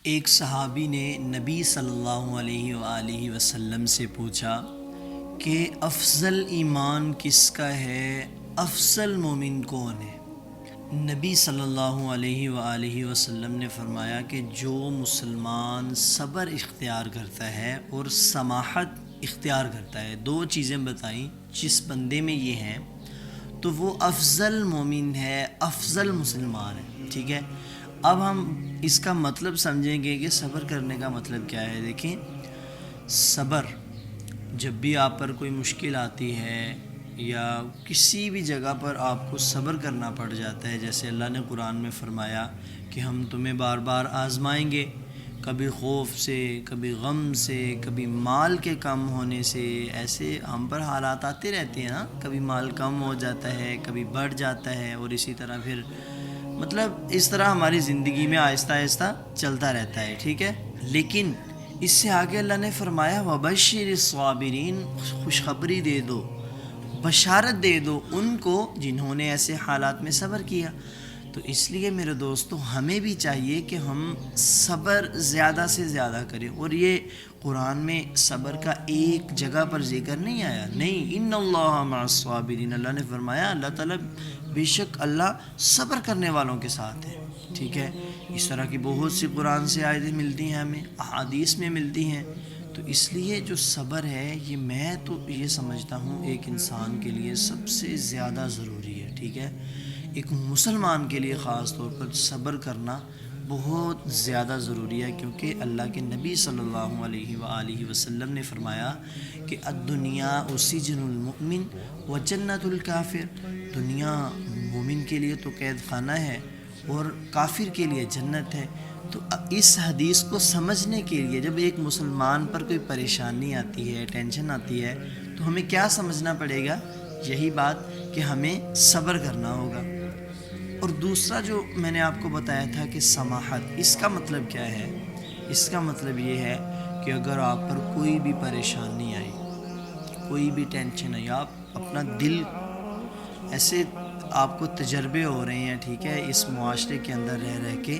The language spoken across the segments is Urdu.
ایک صحابی نے نبی صلی اللہ علیہ وآلہ وسلم سے پوچھا کہ افضل ایمان کس کا ہے، افضل مومن کون ہے؟ نبی صلی اللہ علیہ وآلہ وسلم نے فرمایا کہ جو مسلمان صبر اختیار کرتا ہے اور سماحت اختیار کرتا ہے، دو چیزیں بتائیں، جس بندے میں یہ ہیں تو وہ افضل مومن ہے، افضل مسلمان ہے. ٹھیک ہے، اب ہم اس کا مطلب سمجھیں گے کہ صبر کرنے کا مطلب کیا ہے. دیکھیں، صبر جب بھی آپ پر کوئی مشکل آتی ہے یا کسی بھی جگہ پر آپ کو صبر کرنا پڑ جاتا ہے، جیسے اللہ نے قرآن میں فرمایا کہ ہم تمہیں بار بار آزمائیں گے، کبھی خوف سے، کبھی غم سے، کبھی مال کے کم ہونے سے. ایسے ہم پر حالات آتے رہتے ہیں نا، کبھی مال کم ہو جاتا ہے، کبھی بڑھ جاتا ہے، اور اسی طرح پھر مطلب اس طرح ہماری زندگی میں آہستہ آہستہ چلتا رہتا ہے. ٹھیک ہے، لیکن اس سے آگے اللہ نے فرمایا وَبَشِّرِ الصَّابِرِينَ، خوشخبری دے دو، بشارت دے دو ان کو جنہوں نے ایسے حالات میں صبر کیا. تو اس لیے میرے دوستو ہمیں بھی چاہیے کہ ہم صبر زیادہ سے زیادہ کریں. اور یہ قرآن میں صبر کا ایک جگہ پر ذکر نہیں آیا، نہیں، ان اللہ مع الصابرین، اللہ نے فرمایا اللہ تعالیٰ بے شک اللہ صبر کرنے والوں کے ساتھ ہے. ٹھیک ہے، اس طرح کی بہت سی قرآن سے آیتیں ملتی ہیں، ہمیں احادیث میں ملتی ہیں. تو اس لیے جو صبر ہے یہ میں تو یہ سمجھتا ہوں ایک انسان کے لیے سب سے زیادہ ضروری ہے. ٹھیک ہے، ایک مسلمان کے لیے خاص طور پر صبر کرنا بہت زیادہ ضروری ہے، کیونکہ اللہ کے نبی صلی اللہ علیہ وآلہ وسلم نے فرمایا کہ الدنیا سجن المؤمن و جنت الکافر، دنیا مومن کے لیے تو قید خانہ ہے اور کافر کے لیے جنت ہے. تو اس حدیث کو سمجھنے کے لیے جب ایک مسلمان پر کوئی پریشانی آتی ہے، ٹینشن آتی ہے، تو ہمیں کیا سمجھنا پڑے گا؟ یہی بات کہ ہمیں صبر کرنا ہوگا. اور دوسرا جو میں نے آپ کو بتایا تھا کہ سماحت، اس کا مطلب کیا ہے؟ اس کا مطلب یہ ہے کہ اگر آپ پر کوئی بھی پریشانی آئی، کوئی بھی ٹینشن آئی، آپ اپنا دل ایسے آپ کو تجربے ہو رہے ہیں، ٹھیک ہے، اس معاشرے کے اندر رہ کے،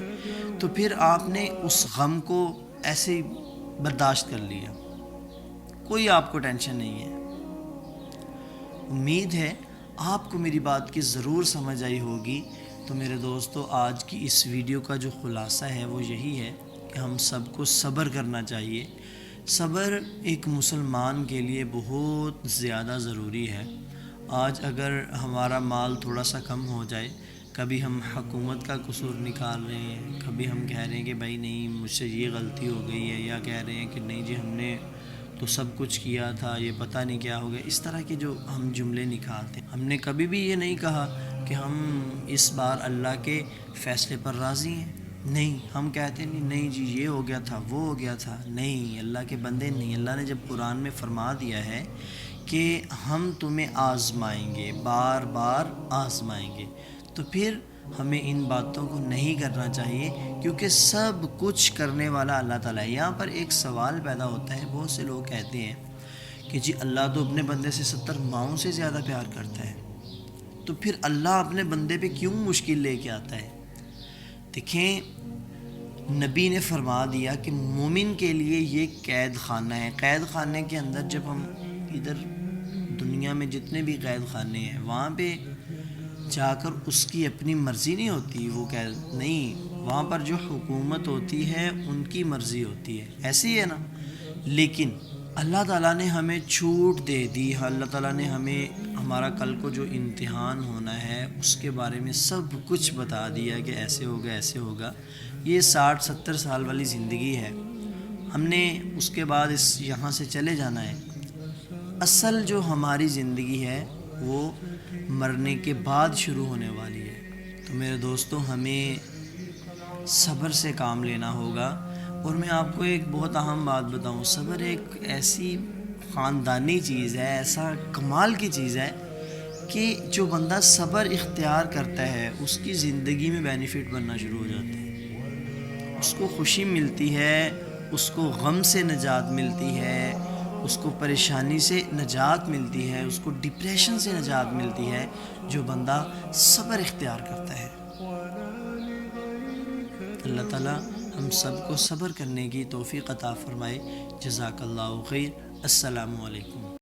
تو پھر آپ نے اس غم کو ایسے برداشت کر لیا، کوئی آپ کو ٹینشن نہیں ہے. امید ہے آپ کو میری بات کی ضرور سمجھ آئی ہوگی. تو میرے دوستو آج کی اس ویڈیو کا جو خلاصہ ہے وہ یہی ہے کہ ہم سب کو صبر کرنا چاہیے. صبر ایک مسلمان کے لیے بہت زیادہ ضروری ہے. آج اگر ہمارا مال تھوڑا سا کم ہو جائے، کبھی ہم حکومت کا قصور نکال رہے ہیں، کبھی ہم کہہ رہے ہیں کہ بھائی نہیں مجھ سے یہ غلطی ہو گئی ہے، یا کہہ رہے ہیں کہ نہیں جی ہم نے تو سب کچھ کیا تھا، یہ پتہ نہیں کیا ہو گیا. اس طرح کے جو ہم جملے نکالتے ہیں، ہم نے کبھی بھی یہ نہیں کہا کہ ہم اس بار اللہ کے فیصلے پر راضی ہیں. نہیں، ہم کہتے ہیں نہیں جی یہ ہو گیا تھا، وہ ہو گیا تھا. نہیں، اللہ کے بندے نہیں. اللہ نے جب قرآن میں فرما دیا ہے کہ ہم تمہیں آزمائیں گے، بار بار آزمائیں گے، تو پھر ہمیں ان باتوں کو نہیں کرنا چاہیے، کیونکہ سب کچھ کرنے والا اللہ تعالیٰ ہے. یہاں پر ایک سوال پیدا ہوتا ہے، بہت سے لوگ کہتے ہیں کہ جی اللہ تو اپنے بندے سے 70 ماؤں سے زیادہ پیار کرتا ہے، تو پھر اللہ اپنے بندے پہ کیوں مشکل لے کے آتا ہے؟ دیکھیں، نبی نے فرما دیا کہ مومن کے لیے یہ قید خانہ ہے. قید خانے کے اندر جب ہم ادھر دنیا میں جتنے بھی قید خانے ہیں وہاں پہ جا کر اس کی اپنی مرضی نہیں ہوتی، وہ نہیں، وہاں پر جو حکومت ہوتی ہے ان کی مرضی ہوتی ہے. ایسے ہی ہے نا. لیکن اللہ تعالیٰ نے ہمیں چھوٹ دے دی. اللہ تعالیٰ نے ہمیں ہمارا کل کو جو امتحان ہونا ہے اس کے بارے میں سب کچھ بتا دیا کہ ایسے ہوگا، ایسے ہوگا. یہ 60-70 سال والی زندگی ہے، ہم نے اس کے بعد یہاں سے چلے جانا ہے. اصل جو ہماری زندگی ہے وہ مرنے کے بعد شروع ہونے والی ہے. تو میرے دوستو ہمیں صبر سے کام لینا ہوگا. اور میں آپ کو ایک بہت اہم بات بتاؤں، صبر ایک ایسی خاندانی چیز ہے، ایسا کمال کی چیز ہے کہ جو بندہ صبر اختیار کرتا ہے اس کی زندگی میں بینیفٹ بننا شروع ہو جاتے ہیں. اس کو خوشی ملتی ہے، اس کو غم سے نجات ملتی ہے، اس کو پریشانی سے نجات ملتی ہے، اس کو ڈپریشن سے نجات ملتی ہے جو بندہ صبر اختیار کرتا ہے. اللہ تعالیٰ ہم سب کو صبر کرنے کی توفیق عطا فرمائے۔ جزاک اللہ خیر۔ السلام علیکم۔